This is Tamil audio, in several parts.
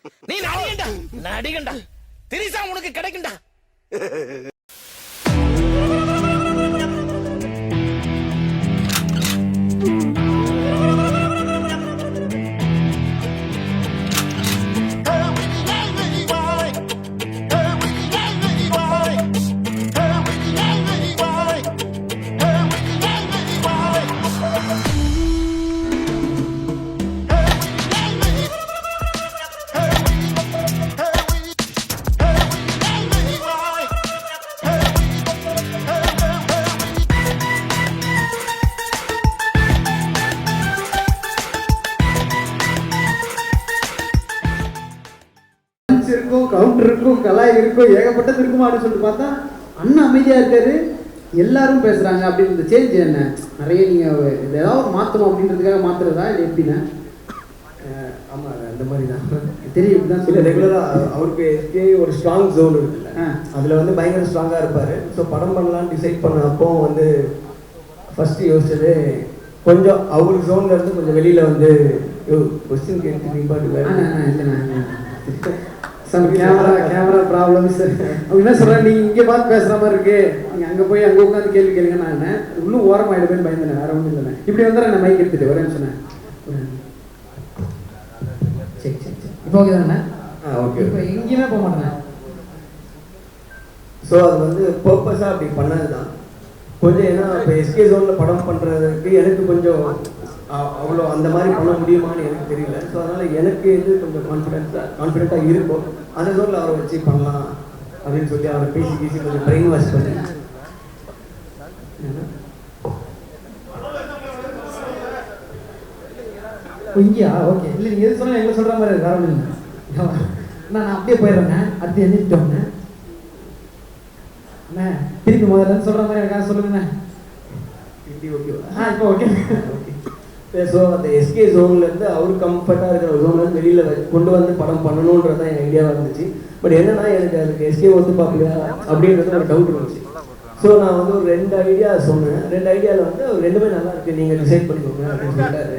நீ நடிகண்டா நடிகண்டா திரிசா உனக்கு கிடைக்கும்டா. இருக்கும், கவுண்டர் இருக்கும், கலாய் இருக்கும், ஏகப்பட்டது இருக்குமா அப்படின்னு சொல்லிட்டு பார்த்தா அண்ணன் அமைதியா இருக்காரு, எல்லாரும் பேசுறாங்க. அப்படின்னு இந்த சேஞ்ச் என்ன நிறைய நீங்க ஏதாவது மாற்றணும் அப்படின்றதுக்காக மாத்துறதா இல்லை எப்படின்னா? ஆமாம், அந்த மாதிரி தான் தெரியும் தான் இல்லை. ரெகுலராக அவருக்கு எஸ்கே ஒரு ஸ்ட்ராங் ஜோன் இருக்குல்ல, அதில் வந்து பயங்கர ஸ்ட்ராங்காக இருப்பார். ஸோ படம் பண்ணலான்னு டிசைட் பண்ணப்போ வந்து ஃபஸ்ட்டு யோசிச்சது கொஞ்சம் அவர் ஜோன்ல இருந்து கொஞ்சம் வெளியில் வந்து கொஸ்டின் கேட்டு பாட்டு கேமரா ப்ராப்ளம்ஸ் அப்படின்னா சொல்கிறேன். நீங்கள் இங்கே பார்த்து பேசுகிற மாதிரி இருக்கு, நீங்கள் அங்கே போய் அங்கே உட்காந்து கேள்வி கேளுங்க. நான் இன்னும் ஓரமாயிடுவேன்னு பயந்தேன், வேற ஒன்றும் இல்லைண்ணே. இப்படி வந்துடுறேன், நான் மைக் எடுத்துட்டு வரேன்னு சொன்னேன். சரி சரி சரி, இப்போ ஓகே தானே? ஓகே. இப்போ எங்கேயுமே போக மாட்டேன். ஸோ அது வந்து பர்பஸாக அப்படி பண்ணது தான் கொஞ்சம். ஏன்னா இப்போ எஸ்கே ஜோனில் படம் பண்ணுறதுக்கு எனக்கு கொஞ்சம் அவ்வளோ அந்த மாதிரி பண்ண முடியுமான்னு எனக்கு தெரியல. ஸோ அதனால் எனக்கு எது கொஞ்சம் கான்ஃபிடென்ட்டாக இருக்கும் அந்த ஜோனில் அவரை வச்சு பண்ணலாம் அப்படின்னு சொல்லி அவரை பேசி கொஞ்சம் பிரெயின் வாஷ் பண்ணி இங்கேயா? ஓகே. இல்லை நீங்கள் எது சொன்னால் எங்களை சொல்கிற மாதிரி வேற ஒன்றும் இல்லை. நான் அப்படியே போயிடுறேங்க, அடுத்து எழுதிட்டோங்க அண்ணே. திருப்பி முதல்ல சொல்கிற மாதிரி எனக்காக சொல்லுங்கண்ணே. ஓகேவா? இப்போ ஓகே. ஸோ அந்த எஸ்கே ஜோன்லேருந்து அவர் கம்ஃபர்ட்டாக இருக்கிற ஒரு ஜோன்லேருந்து வெளியில் கொண்டு வந்து படம் பண்ணணுன்றது தான் என் ஐடியாவாக இருந்துச்சு. பட் என்னன்னா எனக்கு அதுக்கு எஸ்கே ஒத்து பார்க்கலையா அப்படின்றது ஒரு டவுட் இருந்துச்சு. ஸோ நான் வந்து ஒரு 2 ஐடியா சொன்னேன். 2 ஐடியாவில் வந்து அவர் 2மே நல்லா இருக்குது, நீங்கள் டிசைட் பண்ணிக்கோங்க அப்படின்னு சொல்லிட்டாரு.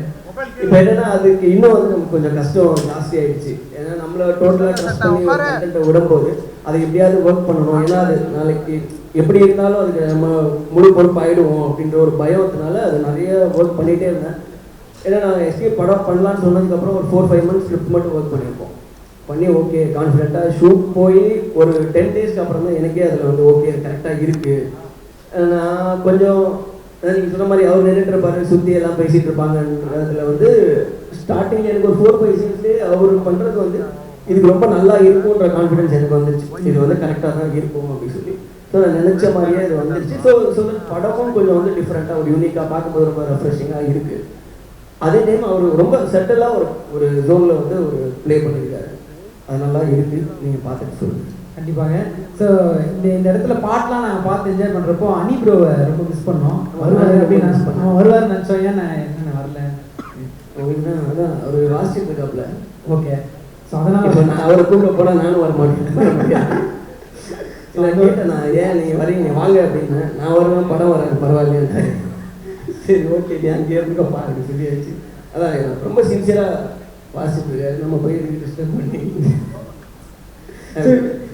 இப்போ என்னன்னா அதுக்கு இன்னும் வந்து நமக்கு கொஞ்சம் கஷ்டம் ஜாஸ்தி ஆயிடுச்சு. ஏன்னா நம்மள டோட்டலாக ட்ரஸ்ட் பண்ணி ஒரு கண்டென்ட்டை விடும்போது அதை எப்படியாவது ஒர்க் பண்ணணும். ஏன்னா அது நாளைக்கு எப்படி இருந்தாலும் அதுக்கு நம்ம முழு பொறுப்பு ஆகிடுவோம் அப்படின்ற ஒரு பயத்தினால அது நிறைய ஒர்க் பண்ணிகிட்டே இருந்தேன். ஏன்னா நான் எஸ்கே படம் பண்ணலான்னு சொன்னதுக்கப்புறம் ஒரு 4-5 மந்த்ஸ் ஸ்கிரிப்ட் மட்டும் ஒர்க் பண்ணியிருப்போம். பண்ணி ஓகே கான்ஃபிடென்ட்டாக ஷூட் போய் ஒரு 10 டேஸ்க்கு அப்புறம் தான் எனக்கே அதில் வந்து ஓகே கரெக்டாக இருக்குது. நான் கொஞ்சம் நீங்கள் சொன்ன மாதிரி அவர் நின்றுட்டு இருப்பாரு, சுற்றி எல்லாம் பேசிகிட்டு இருப்பாங்கன்றதுல வந்து ஸ்டார்டிங் எனக்கு ஒரு 4-5 சீன்ஸ்லேயே அவர் பண்ணுறது வந்து இதுக்கு ரொம்ப நல்லா இருக்கும்ன்ற கான்ஃபிடென்ஸ் எனக்கு வந்துருச்சு. இது வந்து கரெக்டாக தான் இருக்கும் அப்படின்னு சொல்லி. ஸோ நான் நினச்ச மாதிரியே அது வந்துருச்சு. ஸோ படமும் கொஞ்சம் வந்து டிஃப்ரெண்ட்டாக ஒரு யூனிக்காக பார்க்கும்போது ரொம்ப ரெஃப்ரெஷிங்காக இருக்குது. அதே டைம் அவர் ரொம்ப செட்டிலாக ஒரு ஜோனில் வந்து ஒரு ப்ளே பண்ணியிருக்காரு. அது நல்லா இருக்குது, நீங்கள் பார்த்துட்டு சொல்லுங்கள். கண்டிப்பாங்க. ஸோ இந்த இடத்துல பாட்டெலாம் நாங்கள் பார்த்து என்ஜாய் பண்ணுறப்போ அனி ப்ரோவை ரொம்ப மிஸ் பண்ணோம். வருவார் அப்படின்னு நான் வருவார் நினச்சோம். ஏன் நான் வரல அதான் அவர் வாசிட்டு இருக்காப்புல. ஓகே. ஸோ அதனால் நான் அவரை கூப்பிட போனால் நானும் வர மாட்டேன். நான் கேட்டேன், நான் ஏன் நீங்கள் வரீங்க வாங்க அப்படின்னு. நான் வருவேன், படம் வராது பரவாயில்லையா. சரி ஓகே நீ அங்கே இருந்துக்க பாருங்க சொல்லியாச்சு. அதான் ரொம்ப சின்சியராக வாசிட்டு இருக்காரு, நம்ம போய் டிஸ்டர்ப் பண்ணி.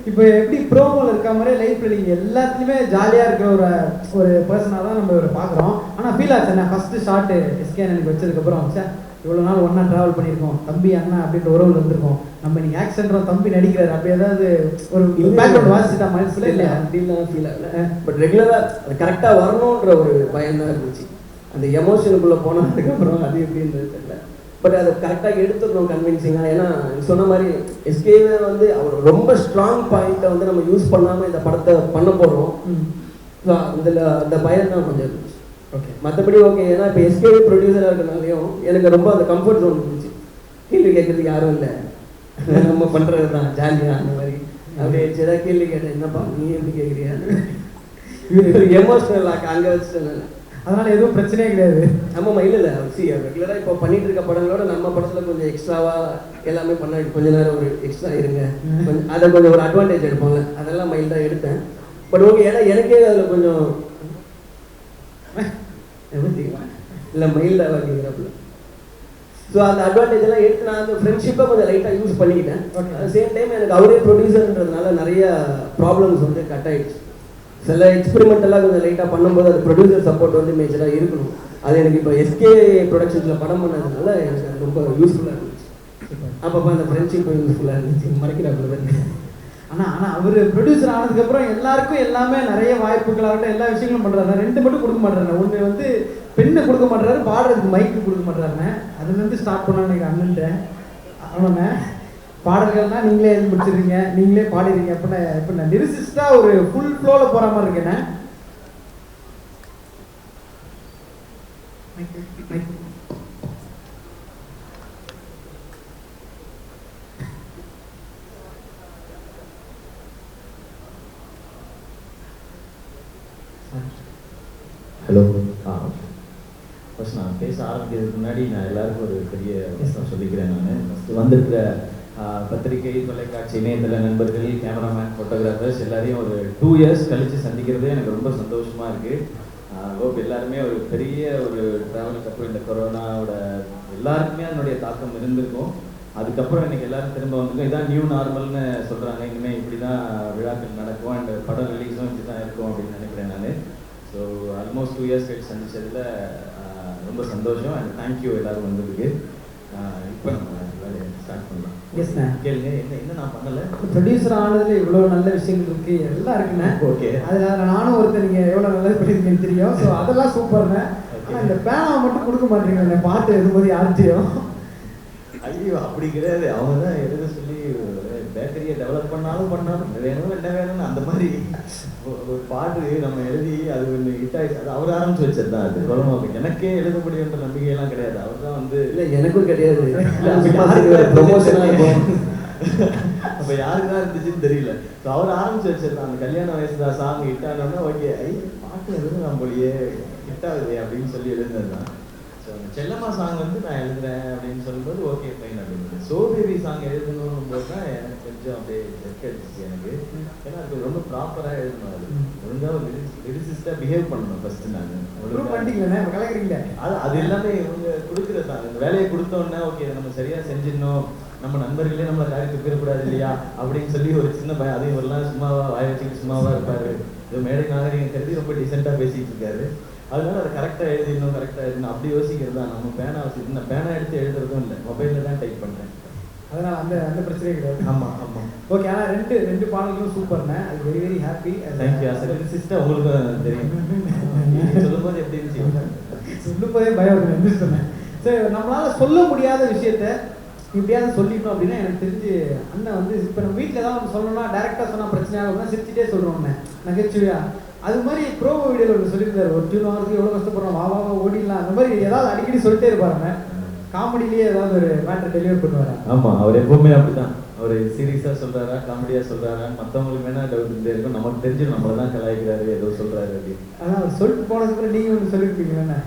இப்போ எப்படி ப்ரோமோவில் இருக்க மாதிரியே லைஃப்பில் நீங்கள் எல்லாத்துலேயுமே ஜாலியாக இருக்கிற ஒரு பர்சனாக தான் நம்ம இவரை பார்க்குறோம். ஆனால் ஃபீல் ஆச்சு நான் ஃபஸ்ட்டு ஷார்ட்டு எஸ்கே எனக்கு வச்சதுக்கப்புறம் சார் இவ்வளோ நாள் ஒன்றா ட்ராவல் பண்ணியிருக்கோம், தம்பி அண்ணா அப்படின்ற உறவில் இருந்திருக்கோம், நம்ம நீங்கள் ஆக்சன்ட்றோம் தம்பி நடிக்கிறார் அப்படி ஏதாவது ஒரு பேக்ரவுண்ட் வாசிட்டா மனசில் இல்லை அப்படின்லாம் ஃபீல் ஆகல. பட் ரெகுலராக அது கரெக்டாக வரணுன்ற ஒரு பயம் தான் இருந்துச்சு. அந்த எமோஷனுக்குள்ளே போனதுக்கப்புறம் அது எப்படின்றது தெரியல. பட் அதை கரெக்டாக எடுத்துக்கணும் கன்வின்சிங்காக. ஏன்னா சொன்ன மாதிரி எஸ்கேவே வந்து அவர் ரொம்ப ஸ்ட்ராங் பாயிண்ட்டை வந்து நம்ம யூஸ் பண்ணாமல் இந்த படத்தை பண்ண போகிறோம். ஸோ அதில் அந்த பயம் தான் கொஞ்சம் இருந்துச்சு. ஓகே மற்றபடி ஓகே. ஏன்னா இப்போ எஸ்கேவே ப்ரொடியூசராக இருக்கிறனாலையும் எனக்கு ரொம்ப அந்த கம்ஃபர்ட் ஜோன் இருந்துச்சு. கேள்வி கேட்கறதுக்கு யாரும் இல்லை, நம்ம பண்ணுறது தான் ஜாலியாக அந்த மாதிரி. அப்படியே ஏதாவது கேள்வி கேட்டேன், என்னப்பா நீ எப்படி கேட்குறியா, இவர் எமோஷனல் அங்கே வச்சுட்டேன். அதனால் எதுவும் பிரச்சனையே கிடையாது. நம்ம இல்லை ரெகுலராக இப்போ பண்ணிட்டு இருக்க படங்களோட நம்ம படத்தில் கொஞ்சம் எக்ஸ்ட்ராவாக எல்லாமே பண்ண கொஞ்ச நேரம் ஒரு எக்ஸ்ட்ரா இருங்க, கொஞ்சம் அதை கொஞ்சம் ஒரு அட்வான்டேஜ் எடுப்போம்ல, அதெல்லாம் மைல்டாக எடுத்தேன். பட் ஓகே ஏன்னா எனக்கே அதில் கொஞ்சம் இல்லை மைல்டாக கேட்குறாப்புல. ஸோ அந்த அட்வான்டேஜ் எல்லாம் எடுத்து நான் அந்த ஃப்ரெண்ட்ஷிப்பை கொஞ்சம் லைட்டாக யூஸ் பண்ணிக்கிட்டேன். Okay. அட் சேம் டைம் எனக்கு அவரே ப்ரொடியூசர்ன்றதுனால நிறைய ப்ராப்ளம்ஸ் வந்து கட் ஆயிடுச்சு. சில எக்ஸ்பெரிமெண்டெல்லாம் கொஞ்சம் லைட்டாக பண்ணும்போது அது ப்ரொடியூசர் சப்போர்ட் வந்து மேஜராக இருக்கணும். அது எனக்கு இப்போ எஸ்கே ப்ரொடக்ஷன்ஸில் படம் பண்ணதுனால எனக்கு அது ரொம்ப யூஸ்ஃபுல்லாக இருந்துச்சு. அப்பப்போ அந்த ஃப்ரெண்ட்ஷிப் யூஸ்ஃபுல்லாக இருந்துச்சு. மறைக்கிறாங்க. ஆனால் அவர் ப்ரொடியூசர் ஆனதுக்கப்புறம் எல்லாருக்கும் எல்லாமே நிறைய வாய்ப்புகளாகட்டும் எல்லா விஷயங்களும் பண்ணுறாரு. 2 மட்டும் கொடுக்க மாட்டாரு. ஒன்று வந்து பெண்ணை கொடுக்க மாட்டாரு, பாடுறதுக்கு மைக்கு கொடுக்க மாட்டாருண்ணே. அதுலேருந்து ஸ்டார்ட் பண்ணான்னு எனக்கு அண்ணன்ட்ட ஆமாண்ணே பாடல்கள்லாம் நீங்களே எழுதி முடிச்சிடுறீங்க, நீங்களே பாடிடுறீங்க. அப்படின்னா இப்போ நான் லிரிசிஸ்டாக ஒரு ஃபுல் ஃப்ளோவில் போகிற மாதிரி இருக்கேண்ணே. ஹலோ. ஃபர்ஸ்ட் நான் பேச ஆரம்பிக்கிறதுக்கு முன்னாடி நான் எல்லாருக்கும் ஒரு பெரிய விஷயம் சொல்லிக்கிறேன். நான் ஃபஸ்ட்டு வந்திருக்கிற பத்திரிகை, தொலைக்காட்சி, இணையதள நண்பர்கள், கேமராமேன், ஃபோட்டோகிராஃபர்ஸ் எல்லாரையும் ஒரு 2 இயர்ஸ் கழித்து சந்திக்கிறதே எனக்கு ரொம்ப சந்தோஷமாக இருக்குது. ஹோப் எல்லாருமே ஒரு பெரிய ஒரு ட்ராவலுக்கு அப்புறம் இந்த கொரோனாவோட எல்லாருக்குமே அதனுடைய தாக்கம் இருந்திருக்கும். அதுக்கப்புறம் இன்னைக்கு எல்லாரும் திரும்ப வந்துருக்கோம். இதான் நியூ நார்மல்னு சொல்கிறாங்க. இனிமேல் இப்படி தான் விழாக்கள் நடக்கும் அண்ட் படம் ரிலீஸும் இப்படி தான் இருக்கும் அப்படின்னு நினைக்கிறேன் நான். ஸோ ஆல்மோஸ்ட் 2 இயர்ஸ் கழிச்சு சந்திச்சதில் ரொம்ப சந்தோஷம் அண்ட் தேங்க்யூ எல்லாரும் வந்ததுக்கு. இப்போ நம்ம வேலையை ஸ்டார்ட் பண்ணலாம். எஸ்ண்ணே. கேளுங்க. என்ன நான் பண்ணலை. ப்ரொடியூசர் ஆனதுல இவ்வளோ நல்ல விஷயங்கள் இருக்கு, எல்லாம் இருக்குண்ணே. ஓகே. அதில் நானும் ஒருத்தர் நீங்கள் எவ்வளோ நல்லது பண்ணியிருக்கீங்கன்னு தெரியும். ஸோ அதெல்லாம் சூப்பர்ண்ணே. ஆனால் இந்த பேனாவை மட்டும் கொடுக்க மாட்டேங்கிறேன் பாட்டு எழுதும்போது யார்கிட்டையும். ஐயோ அப்படி கிடையாது. அவங்க தான் எழுத சொல்லி பேக்கரியை டெவலப் பண்ணாலும் வேணும் என்ன வேணும்னு அந்த மாதிரி ஒரு பாட்டு நம்ம எழுதி அது ஒன்று ஹிட் ஆயிடுச்சு. அது அவர் ஆரம்பிச்சு வச்சது தான். அது கொரோனாவுக்கு எனக்கே எழுத முடியுன்ற நம்பிக்கையெல்லாம் கிடையாது. அவர் தான் வந்து இல்லை எனக்கும் கிடையாது. அப்போ யாருக்கு தான் இருந்துச்சுன்னு தெரியல. ஸோ அவர் ஆரம்பிச்சு வச்சிருந்தான். அந்த கல்யாண வயசு தான் சாங் ஹிட் ஆனோன்னா ஓகே பாட்டு எழுதுனா போலியே ஹிட் ஆகுது அப்படின்னு சொல்லி எழுதுனது தான். ஸோ அந்த செல்லம்மா சாங் வந்து நான் எழுதுறேன் அப்படின்னு சொல்லும்போது ஓகே ஃபைன் அப்படின்னு. சோ பேபி சாங் எழுதணும் போது தான் எனக்கு கொஞ்சம் அப்படியே ஜெர்க் அடிச்சிச்சு எனக்கு. ஏன்னா அது ரொம்ப ப்ராப்பராக எழுதணும். அது ஒழுங்காக லிரிசிஸ்டாக பிஹேவ் பண்ணணும் ஃபர்ஸ்ட். நான் அது எல்லாமே இவங்க கொடுக்குறது தான். இந்த வேலையை கொடுத்தோன்னே ஓகே இதை நம்ம சரியாக செஞ்சிடணும், நம்ம நண்பர்களே நம்மளை காரியத்துக்கு போயிடக்கூடாது இல்லையா அப்படின்னு சொல்லி ஒரு சின்ன பயம். அதையும் இவரெல்லாம் சும்மாவா வாய வச்சுக்கிட்டு சும்மாவா இருப்பாரு, இது மேடை நாகரிகம் கருதி ரொம்ப டீசெண்டாக பேசிட்டு இருக்காரு. அதனால அதை கரெக்டாக எழுதிடணும், கரெக்டாக எழுதணும் அப்படி யோசிக்கிறது தான். நம்ம பேனா வச்சு நான் பேனா எடுத்து எழுதுறதும் இல்லை, மொபைலில் தான் டைப் பண்ணுறேன். அதனால் அந்த பிரச்சனையே கிடையாது. ஆமாம் ஆமாம். ஓகே. ஆனால் ரெண்டு பாடல்களும் சூப்பர்ண்ணே. அது very very happy. Thank you. Sister உங்களுக்கு தெரியும் சொல்லும்போது எப்படி இருந்துச்சு? சொல்லும்போதே பயம் இருந்துச்சு. சரி, நம்மளால சொல்ல முடியாத விஷயத்த இப்படியாவது சொல்லிட்டோம் அப்படின்னா எனக்கு தெரிஞ்சு அண்ணன் வந்து இப்போ நம்ம வீட்டில் ஏதாவது ஒன்று சொல்லணும்னா டேரெக்டாக சொன்னால் பிரச்சனையாக சிரிச்சுட்டே சொல்கிறோம்ண்ணே நகைச்சுவையா. அது மாதிரி ப்ரோமோ வீடியோவில் ஒன்று சொல்லியிருந்தாரு, ஒரு டியூன் ஆகிறதுக்கு எவ்வளோ கஷ்டப்படுறோம், வா ஓடிடலாம். அந்த மாதிரி ஏதாவது அடிக்கடி சொல்லிட்டே இருப்பாருங்க. காமெடியிலேயே ஏதாவது ஒரு மேட்டர் டெலிவர் பண்ணுவார். ஆமாம், அவர் எப்பவுமே அப்படிதான். அவர் சீரியஸாக சொல்கிறாரா காமெடியாக சொல்கிறாரா மற்றவங்களுக்கு வேணால் டவுட் இருந்தே இருக்கும். நமக்கு தெரிஞ்சு நம்மளை தான் கலாய்க்கிறாரு ஏதோ சொல்கிறாரு அப்படின்னு. ஆனால் அவர் சொல்லிட்டு போனதுக்கப்புறம் நீங்கள் ஒன்று சொல்லியிருப்பீங்கண்ணே.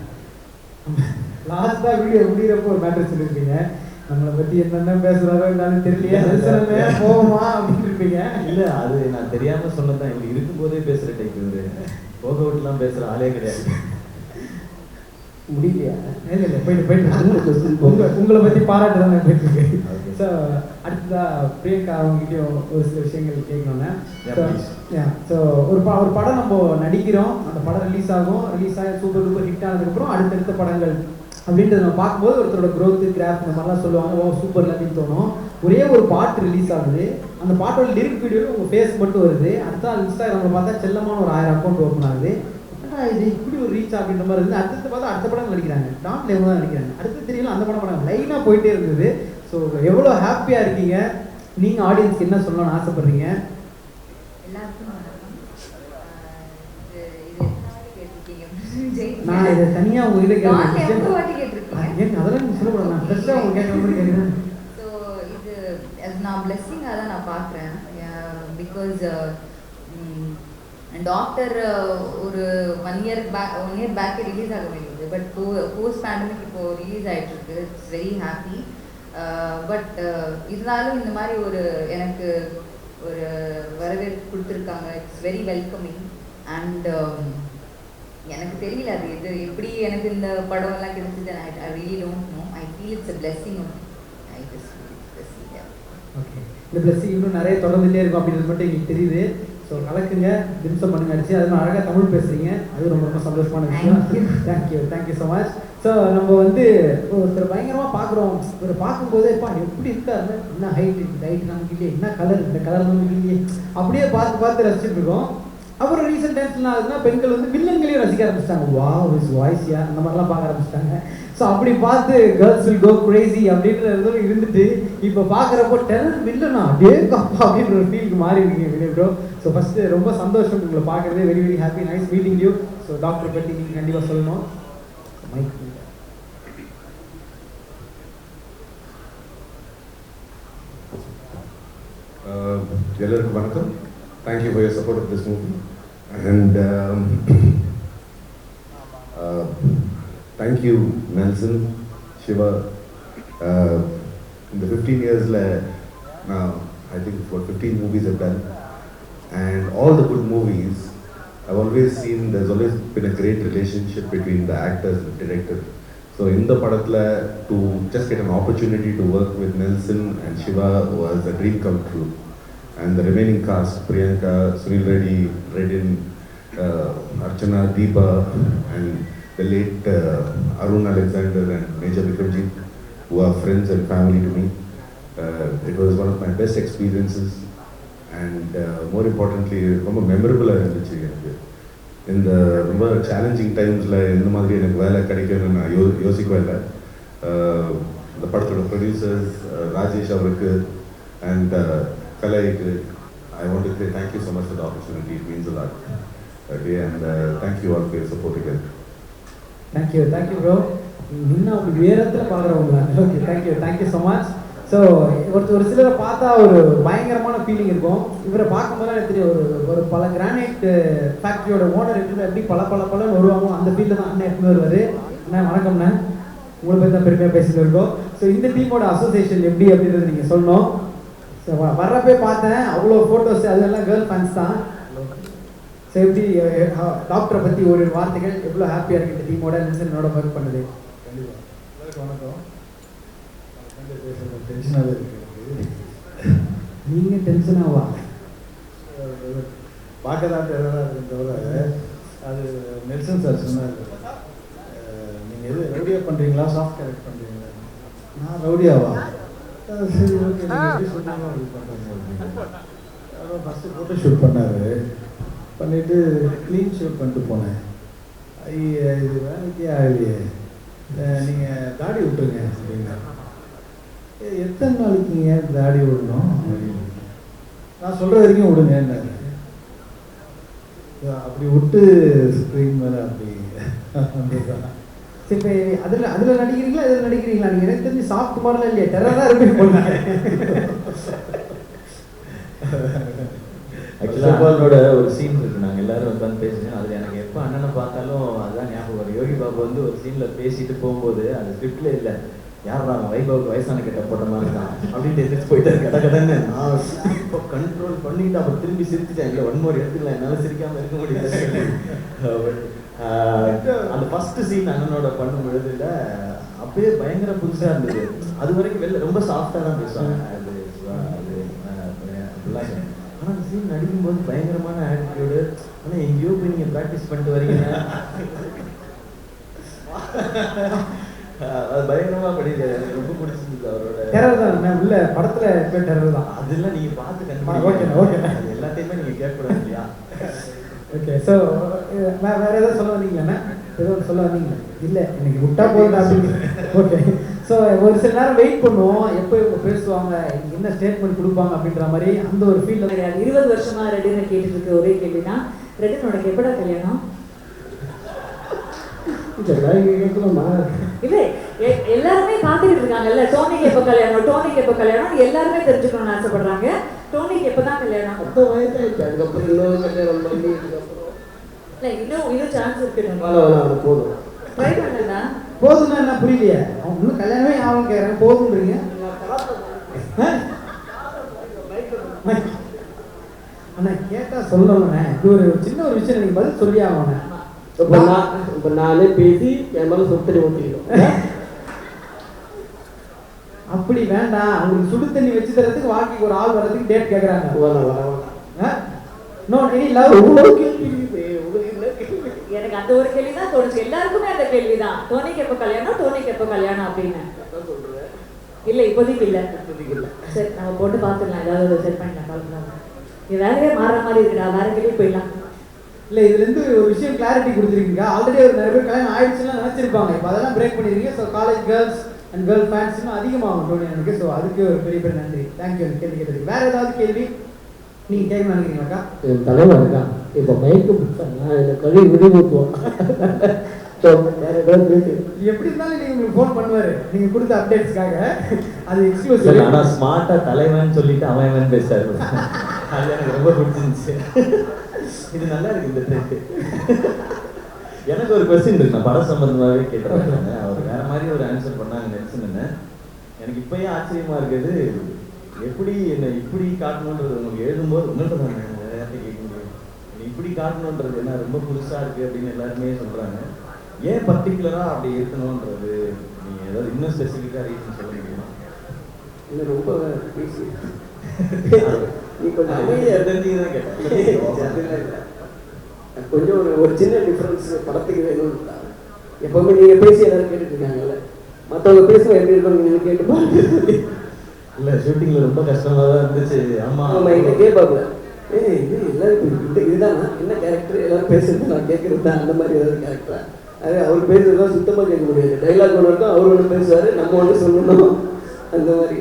லாஸ்ட்டாக வீடியோ முடிகிறப்போ ஒரு மேட்டர் சொல்லியிருப்பீங்க, நம்மளை பற்றி என்னென்ன பேசுகிறாரோ என்னன்னு தெரியலையே போவோமா அப்படின்னு இருப்பீங்க. இல்லை அது நான் தெரியாமல் சொன்னதான். இவங்க இருக்கும்போதே பேசுகிற டைப். இவர் போக விட்டுலாம் பேசுகிற ஆளே கிடையாது. முடியலையா? இல்லை போயிட்டு உங்களை பற்றி பாராட்டு தான் போயிட்டு இருக்கு. ஸோ அடுத்ததாக பிரியங்கா அவங்ககிட்டயும் ஒரு சில விஷயங்கள் கேட்கணும்னா, ஸோ ஒரு படம் நம்ம நடிக்கிறோம், அந்த படம் ரிலீஸ் ஆகி சூப்பர் டூப்பர் ஹிட் ஆனதுக்கப்புறம் அடுத்தடுத்த படங்கள் அப்படின்றத நம்ம பார்க்கும்போது ஒருத்தரோட க்ரோத்து கிராஃப் இந்த மாதிரிலாம் சொல்லுவாங்க. ஓ சூப்பர் அப்படின்னு தோணும். ஒரே ஒரு பாட்டு ரிலீஸ் ஆகுது, அந்த பாட்டோட லிரிக் வீடியோவில் உங்கள் ஃபேஸ் மட்டும் வருது. அடுத்த இன்ஸ்டாகிராமில் பார்த்தா செல்லமான ஒரு 1000 அக்கௌண்ட் ஓப்பன் ஆகுது. இது இப்படி ஒரு ரீச் அப்படின்ற மாதிரி இருக்குது. அடுத்த பார்த்தா அடுத்த படம் நடிக்கிறாங்க, டான் லேவ் தான் நடிக்கிறாங்க. அடுத்து தெரியல அந்த படம் லைனாக போயிட்டே இருந்தது. ஸோ எவ்வளோ ஹாப்பியாக இருக்கீங்க, நீங்கள் ஆடியன்ஸ்க்கு என்ன சொல்லணும்னு ஆசைப்படுறீங்க? நான் இதை தனியாக உங்ககிட்ட கேட்குறேன். அதெல்லாம் நீங்கள் சொல்லக்கூடாது, நான் ஃப்ரெஷ்ஷாக உங்களுக்கு கேட்குற மாதிரி கேட்குறேன். ஸோ இது நான் பிளெஸ்ஸிங்காக தான் நான் பார்க்குறேன். பிகாஸ் டாக்டர் ஒரு 1 இயர் பேக்கே ரிலீஸ் ஆக வேண்டியது, பட் போஸ்ட் பேண்டமிக் இப்போ ரிலீஸ் ஆகிட்டு இருக்கு. It's very happy. பட் இருந்தாலும் இந்த மாதிரி ஒரு எனக்கு ஒரு வரவேற்பு கொடுத்துருக்காங்க. It's very welcoming. அண்ட் எனக்கு தெரியல அது எப்படி எனக்கு இந்த படம் எல்லாம் கிடைச்சது. I really don't know. I feel it's a blessing of I just feel it's a blessing, yeah. Okay, இந்த பிளஸிங் இன்னும் நிறைய தொடர்ந்துட்டே இருக்கும் அப்படின்றது மட்டும் எங்களுக்கு தெரியுது. ஸோ கலக்குங்க, திம்சம் பண்ணுங்க அடிச்சு, அது அழகாக தமிழ் பேசுறீங்க, அது ரொம்ப ரொம்ப சந்தோஷமான விஷயம். Thank you so much. ஸோ நம்ம வந்து ஒருத்தர் பயங்கரமாக பார்க்குறோம், ஒரு பார்க்கும்போது இப்போ எப்படி இருக்காரு, என்ன ஹைட் நமக்கு இல்லையே, என்ன கலர், இந்த கலர் நமக்கு இல்லையே, அப்படியே பார்த்து ரசிச்சுட்டு இருக்கோம். அப்புறம் ரீசெண்ட் டைம்ஸ்ல ஆகுதுன்னா பெண்கள் வந்து வில்லன்களையும் ரசிக்க ஆரம்பிச்சிட்டாங்க. வாவ் இஸ் வாய்ஸியா அந்த மாதிரிலாம் பார்க்க ஆரம்பிச்சிட்டாங்க. ஸோ அப்படி பார்த்து கேர்ள்ஸ் வில் கோ கிரேசி அப்படின்றதும் இருந்துட்டு இப்போ பார்க்குறப்போ டெரர் வில்லனா அப்படியே கப்பா அப்படின்ற ஒரு ஃபீலுக்கு மாறி இருக்கீங்க வினய் ப்ரோ. ஸோ ஃபஸ்ட்டு ரொம்ப சந்தோஷம் உங்களை பார்க்குறதே, very very happy, nice meeting you. So doctor பற்றி நீங்கள் கண்டிப்பாக சொல்லணும். மைக் எல்லாருக்கும் வணக்கம். Thank you for your support of this movie, and thank you Nelson, Shiva. In the 15 years now, I think for 15 movies I've done, and all the good movies I've always seen there's always been a great relationship between the actors and the director. So in the padatla, to just get an opportunity to work with Nelson and Shiva was a dream come true. And the remaining cast, Priyanka, Sunil Reddy, Redin, Archana, Deepa, and the late Arun Alexander and Major Vikramjit, who are friends and family to me. It was one of my best experiences, and more importantly, ரொம்ப மெமரபுளாக இருந்துச்சு எனக்கு. இந்த ரொம்ப சேலஞ்சிங் டைம்ஸில் இந்த மாதிரி எனக்கு வேலை கிடைக்கும்னு நான் யோசிக்கவே இல்லை. இந்த படத்தோட ப்ரொடியூசர்ஸ் ராஜேஷ் அவருக்கு அண்ட் கலைக்கு I want to say thank you so much for the opportunity. It means a lot. Okay, and thank you all for your support again. Thank you bro. இன்னும் அப்படி உயரத்தில் பார்க்குறவங்களா? Okay, thank you so much. So ஒரு சிலரை பார்த்தா ஒரு பயங்கரமான ஃபீலிங் இருக்கும். இவரை பார்க்கும்போது எனக்கு தெரியும், ஒரு பல கிரானைட் ஃபேக்ட்ரியோட ஓனர் இருக்குது, எப்படி பலன்னு வருவாங்க, அந்த ஃபீல்டில் தான் அண்ணன் எப்பவுமே வருவார். அண்ணா வணக்கம்ண்ணே, உங்களை பற்றி தான் பெருமையாக பேசிட்டு இருக்கோம். ஸோ இந்த டீமோட அசோசியேஷன் எப்படி அப்படின்றது நீங்கள் சொல்லணும். ஸோ வர்றப்பே பார்த்தேன், அவ்வளோ ஃபோட்டோஸ், அதெல்லாம் கேர்ள் ஃபேன்ஸ் தான். ஸோ எப்படி டாக்டரை பற்றி ஒரு வார்த்தைகள், எவ்வளோ ஹாப்பியாக இருக்குது இந்த டீமோட என்னோட ஒர்க் பண்ணுது? கண்டிப்பாக வணக்கம். டென்ஷனாகவே இருக்குது. நீங்கள் டென்ஷனாவா? பார்க்க தான் டெரராக இருக்குன்னு தவிர, அது நெல்சன் சார் சொன்னார், நீங்கள் எது ரவுடியாக பண்ணுறீங்களா, சாஃப்ட் கேரக்ட் பண்ணுறீங்களா? நான் ரவுடியாவா? சரி, ஓகே, நீங்கள் எப்படி சொன்னாலும் அப்படி பண்ணுறேங்க. அப்புறம் ஃபஸ்ட்டு ஃபோட்டோ ஷூட் பண்ணார், பண்ணிவிட்டு க்ளீன் ஷூட் பண்ணிட்டு போனேன். ஐயா இது வேலைக்கே ஆகலையே, நீங்கள் தாடி விட்டுருங்க அப்படின்னா. எத்தனை நாளைக்குங்க தாடி விடணும் அப்படின்னு நான் சொல்கிற வரைக்கும் விடுங்கன்னாரு. அப்படி விட்டு ஸ்க்ரீன் மேலே அப்படி சரி, இப்போ அதில் நடிக்கிறீங்களா, இதில் நடிக்கிறீங்களா? நீங்கள் எனக்கு தெரிஞ்சு சாஃப்ட் மாடலாம் இல்லையா, டெரராக இருப்பீங்க போல. ஆக்சுவலாக ஒரு சீன் இருக்குது, நாங்கள் எல்லாரும் உட்காந்து பேசுகிறேன். அதில் எனக்கு எப்போ அண்ணனை பார்த்தாலும் அதுதான் ஞாபகம் வரும். யோகி பாபு வந்து ஒரு சீனில் பேசிட்டு போகும்போது அது ஸ்கிரிப்டில் இல்லை, யாரா வைபவுக்கு வயசான கிட்ட போட்ட மாதிரி தான் அப்படின்ட்டு எதிர்த்து போயிட்டாரு கடன்னு. நான் இப்போ கண்ட்ரோல் பண்ணிட்டு அப்புறம் திரும்பி சிரிச்சுட்டேன். இல்லை ஒன்மோர் எடுத்துக்கலாம், என்னால் சிரிக்காமல் இருக்க முடியல. அந்த ஃபஸ்ட்டு சீன் அண்ணனோட பண்ணும் பொழுதுல அப்படியே பயங்கர புதுசாக இருந்தது. அது வரைக்கும் வெளில ரொம்ப சாஃப்டாக தான் பேசுவாங்க, அது அப்படிலாம். ஆனால் அந்த சீன் நடிக்கும்போது பயங்கரமான ஆட்டிடியூடு. ஆனால் எங்கேயோ போய் நீங்கள் ப்ராக்டிஸ் பண்ணிட்டு வரீங்க, அது பயங்கரமாக பண்ணியிருக்காரு. எனக்கு ரொம்ப பிடிச்சிருந்தது அவரோட டெரர் தான் உள்ள படத்தில் டெரர் தான். அதெல்லாம் நீங்கள் பார்த்து ஓகே அது எல்லாத்தையுமே நீங்கள் கேட்கக்கூடாது இல்லையா? ஓகே, ஸோ வேறு ஏதாவது சொல்ல வந்தீங்களாண்ணா? ஏதோ சொல்ல வந்தீங்களா? இல்லை, எனக்கு விட்டா போதும் அப்படின்னு. ஓகே, ஸோ ஒரு சில நேரம் வெயிட் பண்ணுவோம், எப்போ இவங்க பேசுவாங்க, என்ன ஸ்டேட்மெண்ட் கொடுப்பாங்க அப்படின்ற மாதிரி அந்த ஒரு ஃபீல் கிடையாது. 20 வருஷமா ரெடினை கேட்டுட்டு இருக்க ஒரே கேள்வினா, ரெடின் உனக்கு எப்படா கல்யாணம்? இல்லை, எல்லாருமே காத்துக்கிட்டு இருக்காங்கல்ல, டோனிக்கு எப்போ கல்யாணம் எல்லாருமே தெரிஞ்சுக்கணும்னு ஆசைப்படுறாங்க. டோனிக்கு எப்பதான் கல்யாணம்? அதுக்கப்புறம் இன்னொரு கல்யாணம் பண்ணி இல்லை, இன்னும் சான்ஸ் இருக்கு. போதும், ட்ரை பண்ணலா? போதும்னா என்ன புரியலையே? அவங்க இன்னும் கல்யாணமே ஆகும் கேட்குறாங்க, போதுன்றீங்க. அண்ணா கேட்டால் சொல்லணுண்ணே, இது ஒரு சின்ன ஒரு விஷயம், நீங்கள் பதில் சொல்லி ஆகணுண்ணே. இப்போ நானே பேசி என் மேலே சொத்தடி ஊற்றிக்கிறோம். அப்படி வேண்டாம், உங்களுக்கு சுடு தண்ணி வச்சு தரதுக்கு வாழ்க்கைக்கு ஒரு ஆள் வர்றதுக்கு டேட் கேட்குறாங்க. No any love. எனக்கு அந்த ஒரு கேள்வி தான் தோணுச்சு, எல்லாருக்குமே அந்த கேள்வி தான். டோனிக்கு எப்போ கல்யாணம், டோனிக்கு எப்போ கல்யாணம் அப்படின்னு. இல்லை இப்போதைக்கு இல்லை. சரி நம்ம போட்டு பார்த்துக்கலாம், ஏதாவது செட் பண்ணிக்கலாம், பார்க்கலாம். இது வேலையே மாறுற மாதிரி இருக்குடா, வேற கேள்வி போயிடலாம். இல்லை இதுலேருந்து ஒரு விஷயம் கிளாரிட்டி கொடுத்துருக்கீங்க. ஆல்ரெடி ஒரு நிறைய பேர் கல்யாணம் ஆயிடுச்சுலாம் நினச்சிருப்பாங்க. இப்போ அதெல்லாம் பிரேக் பண்ணிடுறீங்க. So college girls and girl fans இன்னும் அதிகமாகும் டோனி எனக்கு. ஸோ அதுக்கு ஒரு பெரிய பெரிய நன்றி. தேங்க்யூ எனக்கு கேள்வி கேட்டதுக்கு. வேறு ஏதாவது கேள்வி நீங்கள் கேட்க நினைக்கிறீங்களாக்கா? என் தலைவர் இருக்கான் இப்போ மயக்கம் பிடிச்சாங்க, இந்த கழுவி விடி ஊற்றுவோம். வேற ஏதாவது எப்படி இருந்தாலும் நீங்கள் உங்களுக்கு ஃபோன் பண்ணுவார் நீங்கள் கொடுத்த அப்டேட்ஸ்க்காக. அது எக்ஸ்க்ளூசிவ். ஆனால் ஸ்மார்ட்டாக தலைவன் சொல்லிட்டு அவன் பேசுறாரு. அது எனக்கு ரொம்ப பிடிச்சிருந்துச்சு. இது நல்லா இருக்கு இந்த ட்ரெண்ட். எனக்கு ஒரு கொஸ்டின் இருக்கு, நான் படம் சம்பந்தமாகவே கேட்டுருக்காங்க. அவர் வேற மாதிரி ஒரு ஆன்சர் பண்ணாங்க நினைச்சுன்னு. எனக்கு இப்பயே ஆச்சரியமா இருக்குது, எப்படி என்ன இப்படி காட்டணுன்றது உங்களுக்கு எழுதும்போது உங்கள்கிட்ட தான் யார்கிட்ட கேட்க முடியும். இப்படி காட்டணுன்றது என்ன ரொம்ப புதுசா இருக்கு அப்படின்னு எல்லாருமே சொல்றாங்க. ஏன் பர்டிகுலரா அப்படி இருக்கணும்ன்றது நீங்க ஏதாவது இன்னும் ஸ்பெசிஃபிக்கா ரீசன் சொல்ல முடியுமா? இல்லை ரொம்ப பேசி நீ கொஞ்சம் அமைதியாக தெரிஞ்சுதான் கேட்டேன். கொஞ்சம் ஒரு சின்ன டிஃப்ரென்ஸ் படத்துக்கு வேணும்னு. எப்பவுமே நீங்க பேசி எல்லாரும் கேட்டுட்டு இருக்காங்கல்ல, மற்றவங்க பேசுவோம் எப்படி இருக்கும் நீங்க கேட்டு பாருங்க. இல்லை ஷூட்டிங்ல ரொம்ப கஷ்டமா தான் இருந்துச்சு. ஆமா ஆமா என்கிட்ட கேட்பாப்புல, இது எல்லாரும் இதுதான் என்ன கேரக்டர் எல்லாரும் பேசுறது நான் கேட்கறது தான் அந்த மாதிரி ஏதாவது கேரக்டரா? அது அவர் பேசுறதுதான் சுத்தமாக கேட்க முடியாது. டைலாக் ஒன்று இருக்கும், அவர் ஒன்று பேசுவார், நம்ம ஒன்று சொல்லணும் அந்த மாதிரி.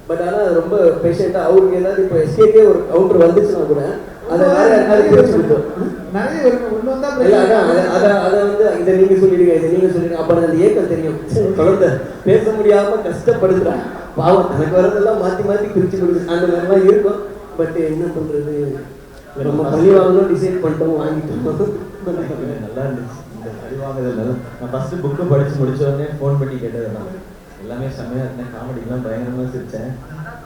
பட் ஆனால் அது ரொம்ப பேஷண்ட்டாக அவருக்கு ஏதாவது இப்போ எஸ்கேக்கே ஒரு கவுண்டர் வந்துச்சுன்னா கூட அதை வேற யாராவது பேசி கொடுத்தோம். நிறைய ஒன்று வந்தால் அதை வந்து இதை நீங்கள் சொல்லிடுங்க, இதை நீங்கள் சொல்லிடுங்க. அப்போ அந்த ஏக்கம் தெரியும். குழந்தை பேச முடியாமல் கஷ்டப்படுத்துறாங்க, பாவம் எனக்கு வரதெல்லாம் மாற்றி மாற்றி பிரித்து கொடுக்குது. அந்த மாதிரிலாம் இருக்கும். பட் என்ன பண்ணுறது, நம்ம பள்ளி வாங்கணும் டிசைட் பண்ணிட்டோம், வாங்கிட்டோம். நல்லா இருந்துச்சு இந்த பழிவாங்குதல். நான் ஃபர்ஸ்ட் புக்கு படிச்சு முடிச்ச உடனே ஃபோன் பண்ணி கேட்டது நான் எல்லாமே செம்மையா இருந்தேன், காமெடிலாம் பயங்கரமா சிரிச்சேன்.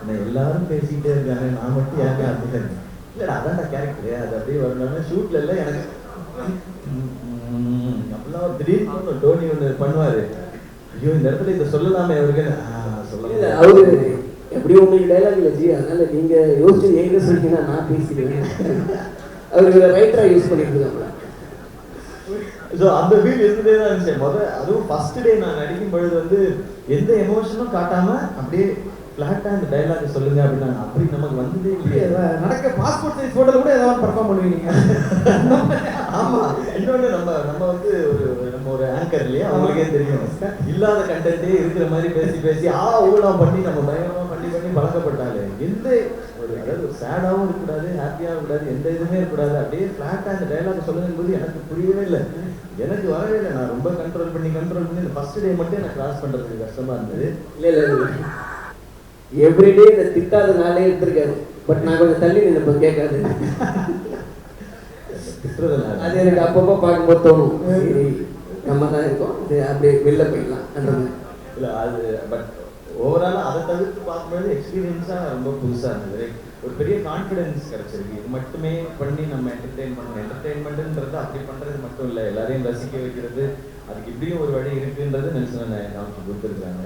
என்ன எல்லாரும் பேசிக்கிட்டே இருக்காங்க, நான் மட்டும் ஏங்க அப்படின்னு. இல்லடா அதான் கேரக்டர், அது அப்படியே வரணும்னா ஷூட்ல இல்லை எனக்கு அப்படிலாம் ஒரு திடீர்னு டோனி ஒன்று பண்ணுவாரு. ஐயோ இந்த இடத்துல இதை சொல்லலாமே அவருக்கு சொல்லல. அவரு எப்படி உங்களுக்கு டைலாக் இல்லை ஜி, அதனால நீங்க யோசிச்சு எங்க சொல்லிட்டீங்கன்னா நான் பேசிடுவேன். அவருக்கு ரைட்டரா யூஸ் பண்ணிட்டு இருக்காங்க. ஸோ அந்த ஃபீல் இருந்துட்டே தான் இருந்துச்சு. அதுவும் ஃபர்ஸ்ட் டே நான் நடிக்கும் பொழுது வந்து எந்த எமோஷனும் காட்டாம அப்படியே ஃபிளாட்டா இந்த டைலாக் சொல்லுங்க அப்படின்னாங்க. அப்படி நமக்கு வந்ததே இல்லையே. நடக்க பாஸ்போர்ட் சைஸ் போட்டோல கூட ஏதாவது பர்ஃபார்ம் பண்ணுவீங்க. ஆமா இன்னொன்று நம்ம வந்து நம்ம ஒரு ஆங்கர் இல்லையா, அவங்களுக்கே தெரியும். இல்லாத கண்டென்ட்டே இருக்கிற மாதிரி பேசி பேசி ஊழலாம் பண்ணி நம்ம பயங்கரமா பண்ணி பழக்கப்பட்டாலே எந்த ஒரு அதாவது சேடாகவும் இருக்கக்கூடாது, ஹாப்பியாக இருக்கக்கூடாது, எந்த இதுவுமே இருக்கக்கூடாது. அப்படியே ஃபிளாட்டாக அந்த டைலாக் சொல்லுங்கும் போது எனக்கு புரியவே இல்லை, எனக்கு வரவே இல்லை. நான் ரொம்ப கண்ட்ரோல் பண்ணி இந்த ஃபர்ஸ்ட் டே மட்டும் எனக்கு கிராஸ் பண்ணுறதுக்கு கஷ்டமா இருந்தது. இல்லை எவ்ரிடே இந்த திட்டாத நாளே எடுத்திருக்காரு. பட் நான் கொஞ்சம் தள்ளி நின்று கேட்காது, அது எனக்கு அப்பப்போ பார்க்கும்போது தோணும், சரி நம்ம தான் இருக்கோம், அப்படியே வெளில போயிடலாம் அந்த மாதிரி. இல்லை அது பட் ஓவராலாக அதை தவிர்த்து பார்க்கும்போது எக்ஸ்பீரியன்ஸாக ரொம்ப புதுசாக இருந்தது. ஒரு பெரிய கான்ஃபிடென்ஸ் கிடைச்சிருக்கு. இது மட்டுமே பண்ணி நம்ம என்டர்டெயின் பண்ணணும். என்டர்டெயின்மெண்ட்டுன்றது அப்படி பண்ணுறது மட்டும் இல்லை, எல்லாரையும் ரசிக்க வைக்கிறது, அதுக்கு இப்படியும் ஒரு வழி இருக்குன்றது நெல்சன் காமிச்சு கொடுத்துருக்காங்க.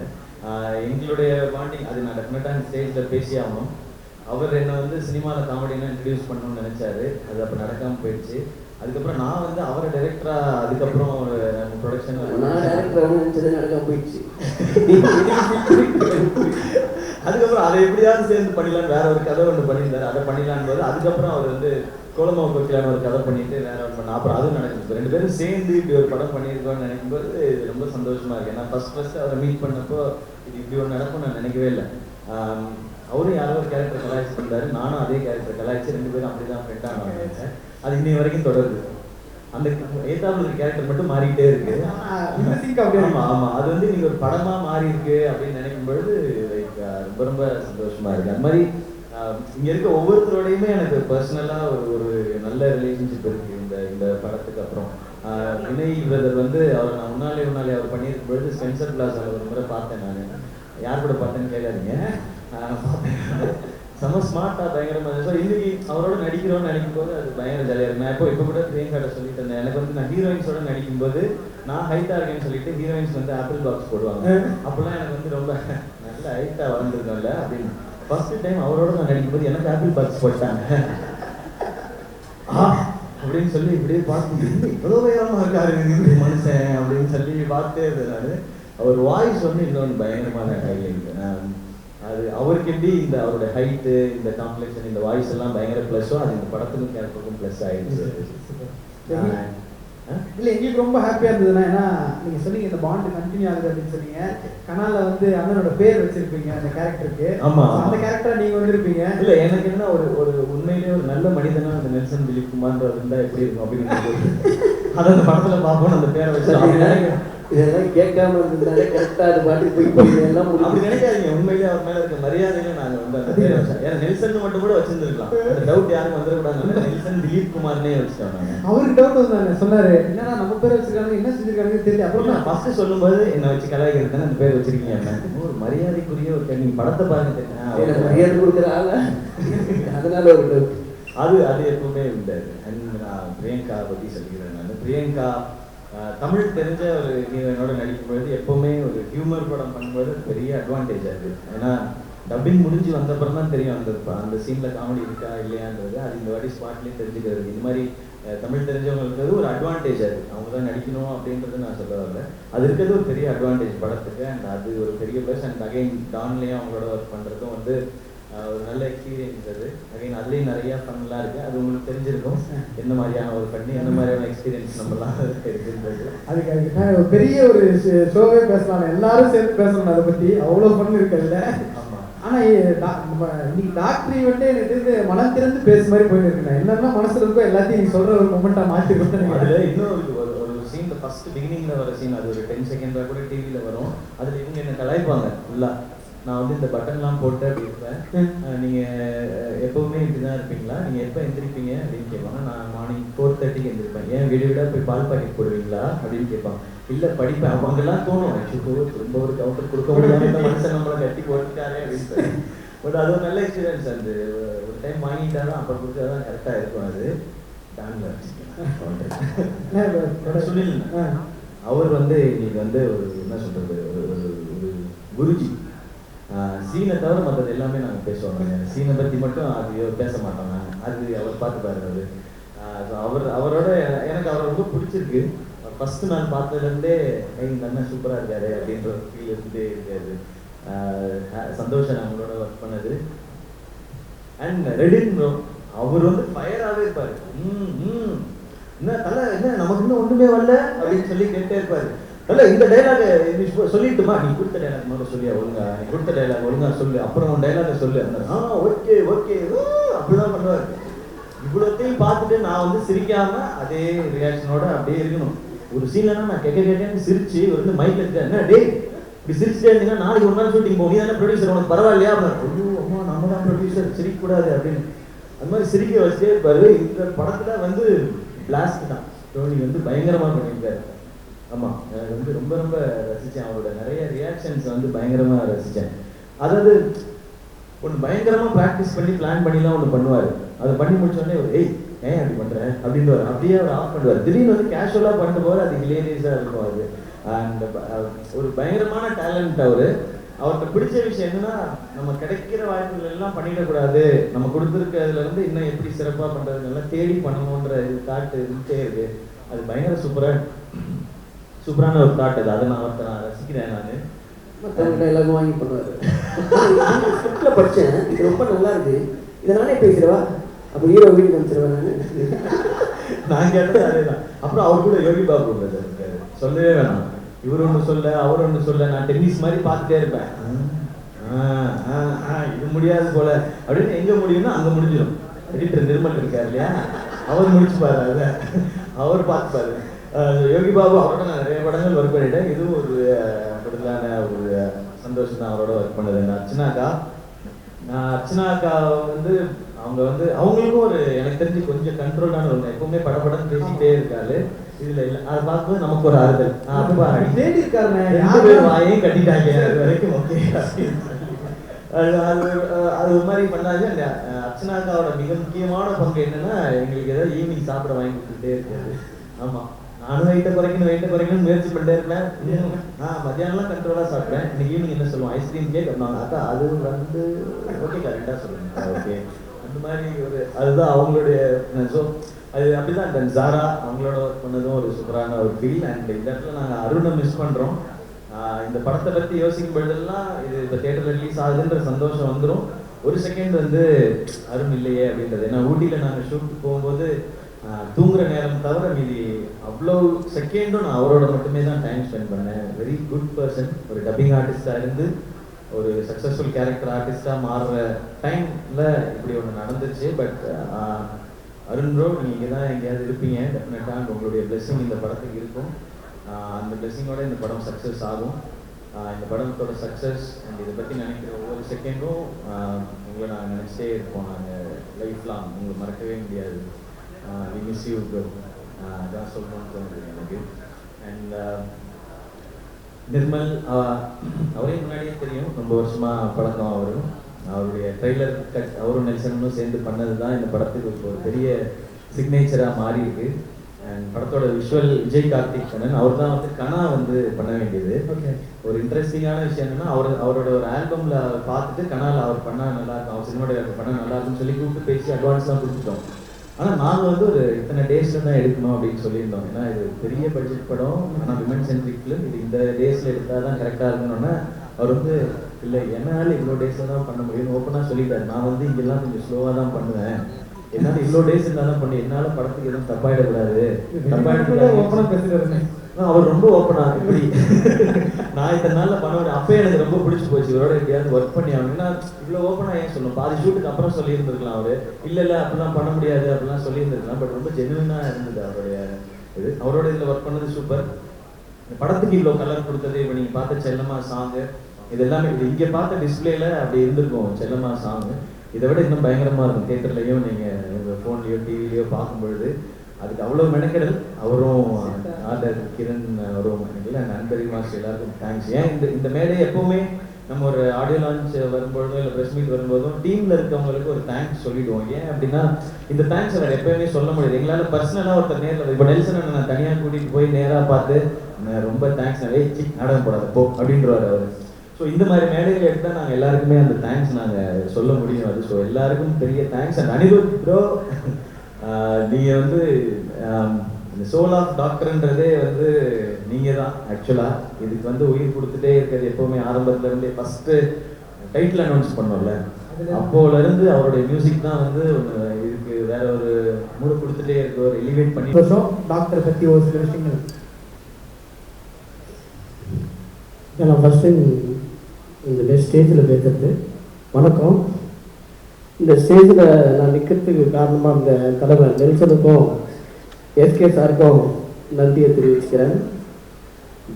எங்களுடைய பாண்டிங் அது நான் டெஃபினட்டாக ஸ்டேஜில் பேசி ஆகணும். அவர் என்னை வந்து சினிமாவில் காமெடினா இன்ட்ரடியூஸ் பண்ணணும்னு நினச்சாரு, அது அப்போ நடக்காமல் போயிடுச்சு. அதுக்கப்புறம் நான் வந்து அவரை டைரக்டராக அதுக்கப்புறம் ஒரு ப்ரொடக்ஷன் நடக்காம போயிடுச்சு. அதுக்கப்புறம் அதை எப்படியாவது சேர்ந்து பண்ணிடலான்னு வேற ஒரு கதை ஒன்று பண்ணியிருந்தாரு, அதை பண்ணிடலான்னு போது அதுக்கப்புறம் அவர் வந்து கோலமாவு கொக்கிலான்னு ஒரு கதை பண்ணிட்டு வேற ஒரு பண்ண அப்புறம் அதுவும் நடக்குது. ரெண்டு பேரும் சேர்ந்து இப்படி ஒரு படம் பண்ணியிருக்கோம்னு நினைக்கும்போது இது ரொம்ப சந்தோஷமா இருக்கு. ஏன்னா ஃபர்ஸ்ட் அவரை மீட் பண்ணப்போ இது இப்படி ஒன்று நடக்கும்னு நான் நினைக்கவே இல்லை. அவரும் யாரோ ஒரு கேரக்டர் கலாய்ச்சி பண்ணாரு, நானும் அதே கேரக்டர் கலாய்ச்சி ரெண்டு பேரும் அப்படிதான் ஃப்ரெண்டாக நான் நினைச்சேன். அது இன்னை வரைக்கும் தொடருது. அந்த ஏத்தாப்புல கேரக்டர் மட்டும் மாறிக்கிட்டே இருக்கு. ஆமா ஆமா அது வந்து நீங்க ஒரு படமா மாறி இருக்கு அப்படின்னு நினைக்கும் பொழுது லைக் ரொம்ப ரொம்ப சந்தோஷமா இருக்கு. அது மாதிரி இங்க இருக்க ஒவ்வொருத்தரோடையுமே எனக்கு பர்சனலா ஒரு நல்ல ரிலேஷன்ஷிப் இருக்கு. இந்த படத்துக்கு அப்புறம் வினய் பிரதர் வந்து அவர் நான் முன்னாலே அவர் பண்ணியிருக்கும் பொழுது ஸ்பென்சர் பிளாஸால ஒரு முறை பார்த்தேன். நான் யார் கூட பார்த்தேன்னு கேட்காதீங்க, செம்ம ஸ்மார்ட்டாக பயங்கரமாக இருந்துச்சு. ஸோ இன்னைக்கு அவரோட நடிக்கிறோன்னு நினைக்கும் போது அது பயங்கர ஜாலியாக இருக்கு. நான் இப்போ கூட பிரியங்காட்ட சொல்லிட்டு இருந்தேன், எனக்கு வந்து நான் ஹீரோயின்ஸோட நடிக்கும்போது நான் ஹைட்டாக இருக்கேன்னு சொல்லிட்டு ஹீரோயின்ஸ் வந்து ஆப்பிள் பாக்ஸ் போடுவாங்க. அப்போல்லாம் எனக்கு வந்து ரொம்ப இல்லை ஹைட்டாக வளர்ந்துருக்கோம்ல அப்படின்னு. ஃபர்ஸ்ட் டைம் அவரோட நான் நடிக்கும்போது எனக்கு ஆப்பிள் பாக்ஸ் போட்டாங்க அப்படின்னு சொல்லி இப்படியே பார்த்து இவ்வளோ வேகமாக இருக்காரு இந்த மனுஷன் அப்படின்னு சொல்லி பார்த்தே இருந்தேன். அவர் வாய்ஸ் வந்து இன்னொன்று பயங்கரமான ஹைலைட். அது அவருக்கு எப்படி இந்த அவரோட ஹைட்டு, இந்த காம்ப்ளெக்ஷன், இந்த வாய்ஸ் எல்லாம் பயங்கர ப்ளஸ்ஸோ அது இந்த படத்துக்கும் கேரக்டருக்கும் ப்ளஸ் ஆயிடுச்சு. இல்லை எங்களுக்கு ரொம்ப ஹாப்பியாக இருந்ததுன்னா, ஏன்னா நீங்கள் சொன்னீங்க இந்த பாண்ட் கண்டினியூ ஆகுது அப்படின்னு சொன்னீங்க. கனால வந்து அண்ணனோட பேர் வச்சிருப்பீங்க அந்த கேரக்டருக்கு. ஆமாம், அந்த கேரக்டரை நீங்கள் வந்திருப்பீங்க. இல்லை எனக்கு என்ன ஒரு உண்மையிலேயே ஒரு நல்ல மனிதனா அந்த நெல்சன் திலீப் குமார்ன்றது இருந்தால் எப்படி இருக்கும் அப்படின்னு அதை அந்த படத்தில் பார்ப்போம். அந்த பேரை வச்சு இதெல்லாம் கேட்காம இருந்ததுனாலே கரெக்டாக அது பாட்டு போய் எல்லாம் அப்படி நினைக்காதீங்க. உண்மையிலே அவர் மேலே இருக்க மரியாதையில நாங்கள் வந்து அந்த பேரை வச்சோம். ஏன்னா நெல்சன் மட்டும் கூட வச்சிருந்துருக்கலாம். அந்த டவுட் யாரும் வந்துடக்கூடாது. நெல்சன் திலீப் குமார்னே வச்சுட்டோம் நாங்கள். அவருக்கு டவுட் வந்தாங்க, சொன்னாரு என்னன்னா நம்ம பேரை வச்சிருக்காங்க, என்ன செஞ்சிருக்காங்க தெரியல. அப்புறம் நான் ஃபர்ஸ்ட் சொல்லும்போது என்னை வச்சு கலாய்க்கிறதுன்னு அந்த பேர் வச்சிருக்கீங்க. ஒரு மரியாதைக்குரிய ஒரு நீங்க படத்தை பாருங்க தெரியும் மரியாதை கொடுக்குற ஆள அதனால ஒரு டவுட். அது எப்பவுமே இருந்தது. நான் பிரியங்கா பற்றி சொல்லிக்கிறேன். நான் பிரியங்கா தமிழ் தெரிஞ்ச ஒரு ஹீரோயினோட நடிக்கும்பொழுது எப்போவுமே ஒரு ஹியூமர் படம் பண்ணும்போது பெரிய அட்வான்டேஜ் ஆகுது. ஏன்னா டப்பிங் முடிஞ்சு வந்தப்பறம் தான் தெரியும் அந்த சீனில் காமெடி இருக்கா இல்லையான்றது. அது இந்த வாட்டி ஸ்பாட்லேயே தெரிஞ்சுக்கிறது. இது மாதிரி தமிழ் தெரிஞ்சவங்களுக்கு ஒரு அட்வான்டேஜ் அது. அவங்க தான் நடிக்கணும் அப்படின்றது நான் சொல்ல வரல. அது இருக்கிறது ஒரு பெரிய அட்வான்டேஜ் படத்துக்கு. அண்ட் அது ஒரு பெரிய ப்ளஸ். அண்ட் அகைன் டான்லேயும் அவங்களோட ஒர்க் பண்ணுறதும் வந்து ஒரு நல்ல எக்ஸ்பீரியன்ஸ் அது. அகைன் அதுலேயும் நிறையா ஃபன்லாம் இருக்குது. அது உங்களுக்கு தெரிஞ்சிருக்கும் என்ன மாதிரியான ஒரு பண்ணி என்ன மாதிரியான எக்ஸ்பீரியன்ஸ் நம்மலாம் இருக்குன்றது. அதுக்கு பெரிய ஒரு ஷோவே பேசலாம், எல்லாரும் சேர்ந்து பேசணும் அதை பற்றி. அவ்வளோ பண்ணு இருக்குல்ல. ஆமாம். ஆனால் இன்னைக்கு டாக்டரி வந்து எனக்கு தெரிஞ்சு மனம் திறந்து பேச மாதிரி போயிருக்கேன். என்னன்னா மனசுல இருக்கோ எல்லாத்தையும் நீ சொல்கிற ஒரு மொமெண்ட்டாக மாற்றிருக்கேன். அதில் இன்னும் ஒரு சீன், ஃபர்ஸ்ட் பிகினிங்கில் வர சீன், அது ஒரு 10 செகண்டாக கூட டிவியில் வரும். அதில் இவங்க என்ன கலாய்ப்பாங்க ஃபுல்லாக. நான் வந்து இந்த பட்டன்லாம் போட்டு அப்படி இருப்பேன். நீங்கள் எப்போவுமே இப்படி தான் இருப்பீங்களா, நீங்கள் எப்போ எந்திரிப்பீங்க அப்படின்னு கேட்பாங்க. நான் மார்னிங் 4:30க்கு எந்திரிப்பேன். ஏன் வீடு வீடாக போய் பால் பாக்கெட் போடுவீங்களா அப்படின்னு கேட்பாங்க. இல்லை படிப்பேன். அவங்கெல்லாம் தோணும் ரொம்ப ஒரு கவுண்டர் கொடுக்க முடியாத இந்த மனுஷன் நம்மளை கட்டி போட்டுட்டாரே அப்படின்னு. பட் அது ஒரு நல்ல எக்ஸ்பீரியன்ஸ். அது ஒரு டைம் வாங்கிட்டாலும் அப்புறம் கொடுத்தா தான் கரெக்டாக இருக்கும். அது டான்ல சுனில் அவர் வந்து இன்னைக்கு வந்து ஒரு என்ன சொல்கிறது, ஒரு குருஜி. சீனை தவிர மற்றது எல்லாமே நாங்கள் பேசுவாங்க. சீனை பற்றி மட்டும் அது பேச மாட்டோம் நாங்கள். அது அவர் பார்த்துப்பாரு. அது அவரோட எனக்கு அவர் ரொம்ப பிடிச்சிருக்கு. ஃபஸ்ட்டு நான் பார்த்ததுலேருந்தே இந்த அண்ணன் சூப்பராக இருக்காரு அப்படின்ற ஒரு ஃபீல் இருந்துகிட்டே இருக்காது. சந்தோஷம் அவங்களோட ஒர்க் பண்ணது. அண்ட் ரெடின் அவர் வந்து ஃபயராகவே இருப்பார். என்ன தலை என்ன நமக்கு இன்னும் ஒன்றுமே வரல அப்படின்னு சொல்லி கேட்டே இருப்பார். இல்லை இந்த டைலாக் சொல்லிட்டுமா, நீ கொடுத்த டைலாக் மட்டும் சொல்லியா ஒழுங்கா, நீ கொடுத்த டைலாக் ஒழுங்கா சொல்லு, அப்புறம் உன் டைலாக சொல்லு. ஓகே ஓகே அப்படிதான் பண்ணுவார். இவ்வளோத்தையும் பார்த்துட்டு நான் வந்து சிரிக்காம அதே ரியாக்ஷனோட அப்படியே இருக்கணும். ஒரு சீன்லனா நான் கேட்க சிரிச்சு வந்து மைக்ல இருக்கேன். என்ன டே இப்படி சிரிச்சுட்டே இருந்தீங்கன்னா நாளைக்கு ஒரு நாள் ஷூட்டிங் போகும், நீ தானே ப்ரொடியூசர், உனக்கு பரவாயில்லையா அப்படின்னு. ஐயோ அம்மா நம்ம தான் ப்ரொடியூசர், சிரிக்கக்கூடாது அப்படின்னு. அது மாதிரி சிரிக்க வச்சுட்டே இருப்பாரு. இந்த படத்துல வந்து பிளாஸ்ட் தான் டோனி வந்து பயங்கரமாக பண்ணியிருக்காரு. ஆமாம், எனக்கு வந்து ரொம்ப ரொம்ப ரசித்தேன். அவரோட நிறைய ரியாக்ஷன்ஸ் வந்து பயங்கரமாக ரசித்தேன். அதாவது ஒன்று பயங்கரமாக ப்ராக்டிஸ் பண்ணி பிளான் பண்ணிலாம் ஒன்று பண்ணுவார். அதை பண்ணி முடிச்சோடனே ஒரு ஏன் அப்படி பண்ணுறேன் அப்படின்னு அப்படியே அவர் ஆஃப் பண்ணுவார். திடீர்னு வந்து கேஷுவலாக பண்ணிட்டு போவார். அது ஹிலேரியஸாக இருக்கும். அது அண்ட் ஒரு பயங்கரமான டேலண்ட் அவர். அவருக்கு பிடிச்ச விஷயம் என்னன்னா, நம்ம கிடைக்கிற வாய்ப்புகள் எல்லாம் பண்ணிடக்கூடாது, நம்ம கொடுத்துருக்கிறதுல இருந்து இன்னும் எப்படி சிறப்பாக பண்ணுறதுலாம் தேடி பண்ணணுன்ற இது தாட்டு இருந்துட்டே இருக்கு. அது பயங்கர சூப்பரான ஒரு தாட். அது அதை நான் ரசிக்கிறேன். நான் மற்றவங்கள்ட்ட எல்லாரும் வாங்கி பண்ணுவார். ஸ்கிரிப்டில் படித்தேன், இது ரொம்ப நல்லா இருக்கு, இதை நானே பேசுகிறவா, அப்போ ஹீரோ வீட்டுக்கு அனுப்பிச்சிருவேன் நான் கேட்டது அதே தான். அப்புறம் அவர் கூட யோகி பாபு இருக்காரு, சொல்லவே வேணாம். இவர் ஒன்று சொல்ல அவர் ஒன்று சொல்ல, நான் டென்னிஸ் மாதிரி பார்த்துட்டே இருப்பேன். இது முடியாது போல அப்படின்னு. எங்கே முடியும்னா அங்கே முடிஞ்சிடும். எடிட்டர் நிர்மல் இருக்கார் இல்லையா, அவர் முடிச்சுப்பாரு. அதை அவர் பார்த்துப்பாரு. யோகி பாபு அவரோட நான் நிறைய படங்கள் ஒர்க் பண்ணிட்டேன். இதுவும் ஒரு அப்படிதான ஒரு சந்தோஷம் தான் அவரோட ஒர்க் பண்ணது. அர்ச்சனா அக்கா வந்து அவங்க வந்து அவங்களுக்கும் ஒரு எனக்கு தெரிஞ்சு கொஞ்சம் கண்ட்ரோல்டான ஒரு, எப்பவுமே படப்படன்னு பேசிக்கிட்டே இருக்காரு. இதுல இல்லை, அதை பார்க்கும்போது நமக்கு ஒரு ஆறுதல். தேடி இருக்காருங்க, வாயையும் கட்டிட்டாங்க அது வரைக்கும். ஓகே அது ஒரு மாதிரி பண்ணாங்க. அர்ச்சனா அக்காவோட மிக முக்கியமான பங்கு என்னன்னா, எங்களுக்கு ஏதாவது ஈவினிங் சாப்பிட வாங்கி கொடுத்துட்டே இருக்காரு. ஆமாம், நானும் வெயிட்டை குறைக்கணும்னு முயற்சி பண்ணிட்டே இருப்பேன். நான் மத்தியானம்லாம் கண்ட்ரோலாக சாப்பிட்றேன். இன்னைக்கு ஈவினிங் என்ன சொல்லுவோம், ஐஸ்கிரீம் கேக் அப்படின்னா அக்கா அது வந்து ஓகே கரெக்டாக சொல்லுங்க ஓகே அந்த மாதிரி ஒரு அதுதான் அவங்களுடைய. ஸோ அது அப்படிதான் ஜாரா அவங்களோட ஒர்க் பண்ணதும் ஒரு சூப்பரான ஒரு ஃபீல். அண்ட் இந்த இடத்துல நாங்கள் அருணை மிஸ் பண்ணுறோம். இந்த படத்தை பற்றி யோசிக்கும் பொழுதெல்லாம் இது இப்போ தேட்டரில் ரிலீஸ் ஆகுதுன்ற சந்தோஷம் வந்துடும். ஒரு செகண்ட் வந்து அருண் இல்லையே அப்படின்றது. ஏன்னா ஊட்டியில் நாங்கள் ஷூட் போகும்போது தூங்குற நேரம் தவிர மீதி அவ்வளோ செகண்டும் நான் அவரோட மட்டுமே தான் டைம் ஸ்பெண்ட் பண்ணேன். Very good person. ஒரு டப்பிங் ஆர்டிஸ்டாக இருந்து ஒரு சக்ஸஸ்ஃபுல் கேரக்டர் ஆர்டிஸ்டாக மாறுற டைமில் இப்படி ஒன்று நடந்துச்சு. பட் அருண் ப்ரோ நீங்கள் தான் எங்கேயாவது இருப்பீங்க டெஃபினட்டாக. உங்களுடைய பிளெஸிங் இந்த படத்துக்கு இருக்கும். அந்த பிளெஸிங்கோட இந்த படம் சக்ஸஸ் ஆகும். இந்த படத்தோட சக்ஸஸ் அண்ட் இதை பற்றி நினைக்கிற ஒவ்வொரு செகண்டும் உங்களை நாங்கள் நினச்சிட்டே இருப்போம். நாங்கள் லைஃப் லாங் உங்களை மறக்கவே முடியாது. We miss you bro. அதான் சொல்லணும்னு தோணுது எனக்கு. அண்ட் நிர்மல் அவரே முன்னாடியே தெரியும், ரொம்ப வருஷமாக பழக்கம். அவருடைய ட்ரெய்லர் கட் அவரும் நெல்சனும் சேர்ந்து பண்ணது தான் இந்த படத்துக்கு ஒரு பெரிய சிக்னேச்சராக மாறி இருக்கு. அண்ட் படத்தோட விஷுவல் விஜய் கார்த்திக் கண்ணன் அவர் தான் வந்து கனா வந்து பண்ண வேண்டியது. ஒரு இன்ட்ரெஸ்டிங்கான விஷயம் என்னன்னா அவரோட ஒரு ஆல்பம்ல பார்த்துட்டு கனால அவர் பண்ணா நல்லா இருக்கும், அவர் சினிமாட்டோகிராஃபர் பண்ணா நல்லா இருக்கும்னு சொல்லி கூப்பிட்டு பேசி அட்வான்ஸ்லாம் கொடுத்துட்டோம். ஆனால் நாங்கள் வந்து ஒரு இத்தனை டேஸில் தான் எடுக்கணும் அப்படின்னு சொல்லியிருந்தோம். ஏன்னா இது பெரிய பட்ஜெட் படம், ஆனால் விமன் சென்ட்ரிக் ஃபிலிம், இது இந்த டேஸில் எடுத்தால் தான் கரெக்டாக இருக்கணும்னா அவர் வந்து இல்லை என்னால் இவ்வளோ டேஸில் தான் பண்ண முடியும் ஓப்பனாக சொல்லிட்டாரு. நான் வந்து இங்கெல்லாம் கொஞ்சம் ஸ்லோவாக தான் பண்ணுவேன், என்னால் இவ்வளோ டேஸ் இருந்தால் தான் பண்ணி என்னால் படத்துக்கு எதுவும் தப்பாயிடக்கூடாது. ஓப்பனாக பேசுகிறாரு அவர் ரொம்ப ஓப்பனாக இப்படி நான் இத்தனை நாளில் பண்ண முடியும். அப்போ எனக்கு ரொம்ப பிடிச்சி போச்சு இவரோட எப்படியாவது ஒர்க் பண்ணி ஆகணும்னா இவ்வளோ ஓப்பனாக ஏன் சொல்லணும். பாதி ஷூட்டுக்கு அப்புறம் சொல்லியிருந்துருக்கலாம் அவர், இல்லை அப்படிலாம் பண்ண முடியாது அப்படிலாம் சொல்லியிருந்துருக்கலாம். பட் ரொம்ப ஜெனுவினாக இருந்தது அவருடைய இது. அவரோட இதில் ஒர்க் பண்ணது சூப்பர். இந்த படத்துக்கு இவ்வளோ கலர் கொடுத்தது இப்போ நீங்கள் பார்த்த செல்லம்மா சாங்கு இது எல்லாமே இது இங்கே பார்த்த டிஸ்பிளேல அப்படி இருந்திருக்கும். செல்லம்மா சாங்கு இதை விட இன்னும் பயங்கரமாக இருக்கும். தேட்டர்லையும் நீங்கள் உங்கள் ஃபோன்லேயோ டிவிலையோ பார்க்கும்பொழுது அதுக்கு அவ்வளோ மெனக்கெடல். அவரும் ஆர்டர் கிரண் அவரும் இல்லை நண்பரி மாஸ்டர் எல்லாருக்கும் தேங்க்ஸ். ஏன் இந்த மேடையை எப்போவுமே நம்ம ஒரு ஆடியோ லான்ச் வரும்பொழுதோ இல்லை ப்ரெஸ் மீட் வரும்போதும் டீமில் இருக்கவங்களுக்கு ஒரு தேங்க்ஸ் சொல்லிடுவோம். ஏன் அப்படின்னா இந்த தேங்க்ஸ் அவர் எப்போயுமே சொல்ல முடியாது. எங்களால் பர்சனலாக ஒருத்தர் நேரில் இப்போ நெல்சன் நான் தனியாக கூட்டிகிட்டு போய் நேராக பார்த்து ரொம்ப தேங்க்ஸ் நிறைய நாடகம் போடாத போ அப்படின்றவார் அவர். ஸோ இந்த மாதிரி மேடைகள் எடுத்தால் நாங்கள் எல்லாருக்குமே அந்த தேங்க்ஸ் நாங்கள் சொல்ல முடியும். அது ஸோ எல்லாருக்கும் பெரிய தேங்க்ஸ். அண்ட் அனிருத் ப்ரோ நீங்கள் வந்து இந்த சோல் ஆஃப் டாக்டர்ன்றதே வந்து நீங்கள் தான் ஆக்சுவலாக இதுக்கு வந்து உயிர் கொடுத்துட்டே இருக்கிறது. எப்போவுமே ஆரம்பத்துலேருந்தே ஃபஸ்ட்டு டைட்டில் அனௌன்ஸ் பண்ணோம்ல அப்போலேருந்து அவருடைய மியூசிக் தான் வந்து இதுக்கு வேற ஒரு மூடு கொடுத்துட்டே இருக்கு, ஒரு எலிவேட் பண்ணி. டாக்டர் பற்றி ஒரு சில விஷயங்கள் நான் ஃபஸ்ட் டைம் இந்த ஸ்டேஜில் பேசுறது. வணக்கம். இந்த ஸ்டேஜில் நான் நிற்கிறதுக்கு காரணமாக இந்த தலைவர் நெல்சனுக்கும் எஸ்கே சாருக்கும் நன்றியை தெரிவிச்சுக்கிறேன்.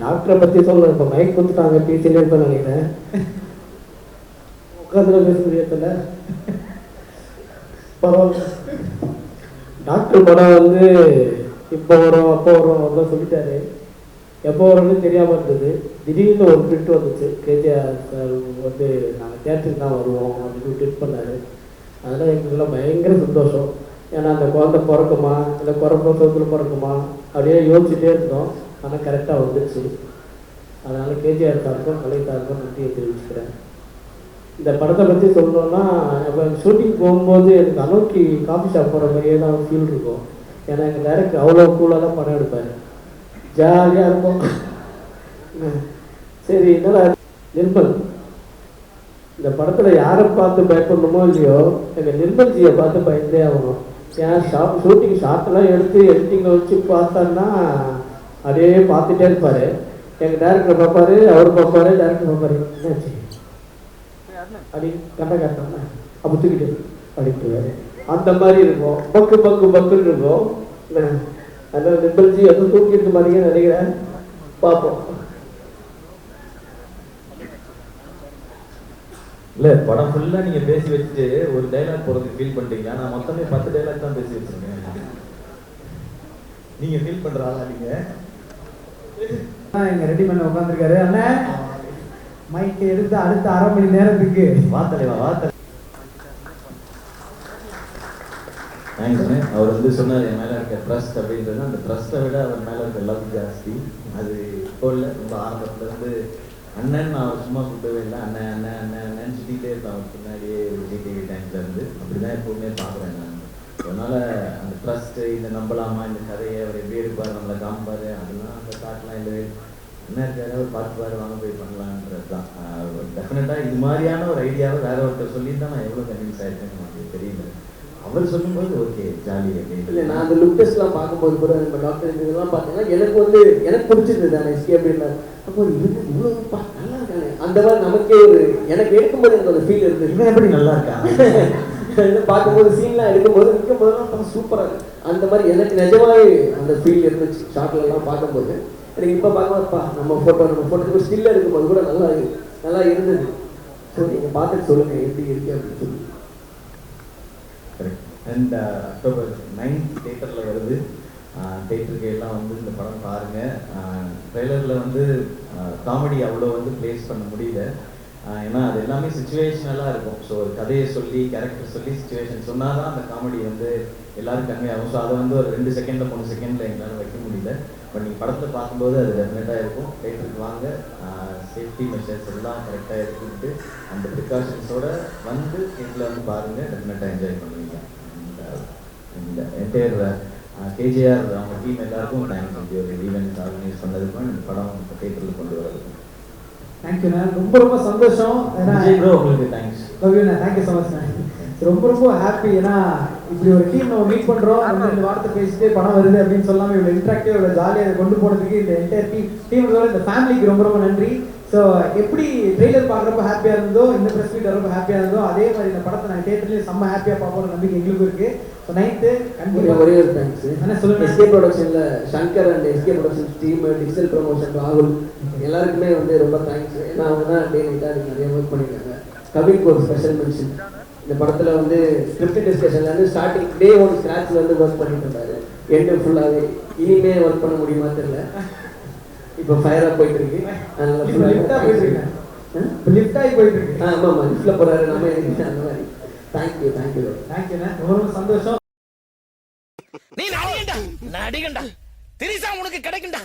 டாக்டரை பற்றி சொல்ல இப்போ மைக் கொடுத்துட்டாங்க பேசிட்டே இருப்பேன் நினைக்கிறேன். உட்காந்துல பேச முடியல. பரவாயில்ல. டாக்டர் படம் வந்து இப்போ வரும் அப்போ வரும் அதான் சொல்லிட்டாரு. எப்போ வரும்னு தெரியாமல் இருந்தது. திடீர்னு ஒரு ட்விட் வந்துச்சு, கேஜிஆர் சார் வந்து நாங்கள் தேட்டருக்கு தான் வருவோம் அப்படின்னு ட்விட் பண்ணார். அதனால் எங்களுக்குலாம் பயங்கர சந்தோஷம். ஏன்னா அந்த குழந்தை பிறக்குமா இல்லை குறப்பில் பிறக்குமா அப்படியே யோசிச்சுட்டே இருந்தோம். ஆனால் கரெக்டாக வந்துடுச்சு. அதனால் கேஜிஆர் சாருக்கும் கலை சாருக்கும் நன்றியை தெரிவிச்சுக்கிறேன். இந்த படத்தை பற்றி சொல்லணும்னா இப்போ ஷூட்டிங் போகும்போது எனக்கு அனோக்கி காஃபி ஷாப் போகிற மாதிரியே தான் ஃபீல் இருக்கும். ஏன்னா எங்கள் டேரக்டர் அவ்வளோ கூலாக தான் படம் எடுப்பார், ஜாலியாக இருக்கும். சரி என்னடா நிர்மல் இந்த படத்தில் யாரை பார்த்து பயப்படணுமோ இல்லையோ எங்கள் நிர்மல்ஜியை பார்த்து பயந்தே ஆகணும். ஏன் ஷூட்டிங் ஷார்ட்டெல்லாம் எடுத்து எடிட்டிங்கில் வச்சு பார்த்தான்னா அப்படியே பார்த்துட்டே இருப்பார். எங்கள் டேரக்டர் பார்ப்பாரு, அவர் பார்ப்பாரு, டேரக்டர் பார்ப்பாரு, என்னாச்சு அப்படி கண்ட காட்டினா அப்போ தூக்கிட்டு அப்படின்ட்டுவாரு. அந்த மாதிரி இருக்கும், பக்கு பக்கு பக்குன்னு இருக்கும். அதனால் நிர்மல்ஜி எதுவும் தூக்கிட்டு மாதிரியே நினைக்கிறேன். பார்ப்போம். இல்லை படம் ஃபுல்லாக நீங்கள் பேசி வச்சுட்டு ஒரு டைலாக் போகிறதுக்கு ஃபீல் பண்ணுறீங்களா? நான் மொத்தமே 10 டைலாக் தான் பேசி வச்சுருக்கேன். நீங்கள் ஃபீல் பண்ணுற ஆளா நீங்கள்? இங்கே ரெடி பண்ண உட்காந்துருக்காரு. அண்ணா மைக்கை எடுத்து அடுத்த அரை மணி நேரத்துக்கு வாத்தலைவா வாத்தலை. தேங்க்ஸ்ண்ணே. அவர் வந்து சொன்னார் என் மேலே இருக்க ட்ரஸ்ட் அப்படின்றது, அந்த ட்ரஸ்ட்டை விட அவர் மேலே இருக்க லவ் ஜாஸ்தி. அது இப்போ இல்லை, ரொம்ப ஆரம்பத்துலேருந்து அண்ணன் நான் அவர் சும்மா கூப்பிடவே இல்லை, அண்ணன் அண்ணன் அண்ணன் அண்ணன் சுற்றிக்கிட்டே இருப்பேன் அவர் பின்னாடியே விஜய் டிவி டைம்லேருந்து. அப்படி தான் எப்போவுமே பார்க்குறேன் நான். அதனால் அந்த ட்ரஸ்ட்டு, இந்த நம்பலாமா, இந்த கதையை அவர் எப்படி எடுப்பார், நம்மளை காமிப்பார், அதெல்லாம் அந்த தாட்லாம் இல்லை. என்ன இருக்காரு அவர் பார்த்துப்பாரு, வாங்க போய் பண்ணலான்றது தான். டெஃபினட்டாக இது மாதிரியான ஒரு ஐடியாவை வேற ஒருத்தர் சொல்லியிருந்தா நான் எவ்வளோ கன்வின்ஸ் ஆகிருக்கேன்னு எனக்கு தெரியல. அவர் சொல்லும்போது ஓகே ஜாலி அப்படின்னு. இல்லை, நான் அந்த லுக் டெஸ்ட்லாம் பார்க்கும்போது கூட நம்ம டாக்டர் இதெல்லாம் பார்த்தீங்கன்னா எனக்கு பிடிச்சிருந்தது அந்த எஸ்கே அப்படின்னா. அப்போ இவங்க இவ்வளோ நல்லா இருக்காங்க அந்த மாதிரி நமக்கே ஒரு எனக்கு எடுக்கும்போது எனக்கு அந்த ஃபீல் இருந்தது. இவன் எப்படி நல்லா இருக்காங்க பார்க்கும்போது சீன்லாம் எடுக்கும்போது நிற்கும் போதெல்லாம் சூப்பராக இருக்கு. அந்த மாதிரி எனக்கு நிஜமாவே அந்த ஃபீல் இருந்துச்சு ஷார்ட்லலாம் பார்க்கும்போது. எனக்கு இப்போ பார்க்கும்போதுப்பா நம்ம ஃபோட்டோக்கு ஸ்டில்ல இருக்கும்போது கூட நல்லா இருந்தது. ஸோ நீங்கள் பார்த்துட்டு சொல்லுங்கள் எப்படி இருக்கு அப்படின்னு சொல்லி. கரெக்ட். அண்ட் அக்டோபர் 9th தேட்டரில் வருது. தேட்டருக்கு எல்லாம் வந்து இந்த படம் பாருங்கள். ட்ரெய்லரில் வந்து காமெடி அவ்வளோ வந்து ப்ளேஸ் பண்ண முடியல, ஏன்னா அது எல்லாமே சுச்சுவேஷனலாக இருக்கும். ஸோ கதையை சொல்லி கேரக்டர் சொல்லி சுச்சுவேஷன் சொன்னால் தான் அந்த காமெடி வந்து எல்லோரும் கம்மியாகும். ஸோ அதை வந்து ஒரு 2 செகண்டில் 3 செகண்டில் எங்களால் வைக்க முடியல. பட் நீங்கள் படத்தில் பார்க்கும்போது அது டெஃபினட்டாக இருக்கும். தேட்டருக்கு வாங்க, சேஃப்டி மெஷர்ஸ் எல்லாம் கரெக்டாக எடுத்துக்கிட்டு அந்த ப்ரிகாஷன்ஸோட வந்து தேட்டரில் வந்து பாருங்கள், டெஃபினட்டாக என்ஜாய் பண்ணுவீங்க. இந்த என்டையர் கேஜிஆர் அவங்க டீம் எல்லாருக்கும் தேங்க்ஸ். இப்படி ஒரு ஈவெண்ட் ஆர்கனைஸ் பண்ணதுக்கும் இந்த படம் தேட்டரில் கொண்டு வரதுக்கும் தேங்க்யூண்ணா. ரொம்ப ரொம்ப சந்தோஷம். ஏன்னா ப்ரோ உங்களுக்கு தேங்க்ஸ். லவ்யூண்ணா, தேங்க்யூ ஸோ மச்ண்ணா. ரொம்ப ரொம்ப ஹாப்பி. ஏன்னா இப்படி ஒரு டீம் நம்ம மீட் பண்ணுறோம், 2 வார்த்தை பேசிட்டு படம் வருது அப்படின்னு சொல்லாமல் இவ்வளோ இன்ட்ராக்டிவ், இவ்வளோ ஜாலியாக அதை கொண்டு போனதுக்கு இந்த என்டையர் டீமோட இந்த ஃபேமிலிக்கு ரொம்ப ரொம்ப நன்றி. ஸோ எப்படி ட்ரெய்லர் பார்க்குறப்ப ஹாப்பியாக இருந்தோ, இந்த ப்ரெஸ் மீட் வரப்போ ஹாப்பியாக இருந்தோ, அதே மாதிரி இந்த படத்தை நான் தேட்டர்லேயே செம்ம ஹாப்பியாக பார்ப்போம் நம்பிக்கை எங்களுக்கும் இருக்குது. ஸோ 9th கண்டிப்பாக ஒரே ஒரு தேங்க்ஸ் என்ன சொல்லுங்கள். எஸ்கே ப்ரொடக்ஷனில் Shankar and SK productions team, digital promotion ராகுல் எல்லாருக்குமே வந்து ரொம்ப தேங்க்ஸ். ஏன்னா அவங்க தான் டே நைட்டாக நிறைய ஒர்க் பண்ணியிருக்காங்க. கவிக்கு ஒரு ஸ்பெஷல் மென்ஷன். இந்த படத்தில் வந்து ஸ்கிரிப்ட் டிஸ்கஷன்லேருந்து ஸ்டார்டிங் டே 1 ஸ்க்ராட்ச்லேருந்து ஒர்க் பண்ணிட்டு இருந்தாரு. எண்டு ஃபுல்லாகவே இனிமே ஒர்க் பண்ண முடியுமா தெரியல. இப்போ ஃபயராக போயிட்டு இருக்கு. அதனால லிஃப்டாக போயிட்டு இருக்கேன். லிஃப்டாகி போயிட்டு இருக்கு. ஆமாம், லிஃப்டில் போகிறாரு நம்ம எனக்கு அந்த மாதிரி. தேங்க்யூண்ணா. ரொம்ப ரொம்ப சந்தோஷம். நீ நடிகண்டா திரிசா உனக்கு கிடைக்கும்டா.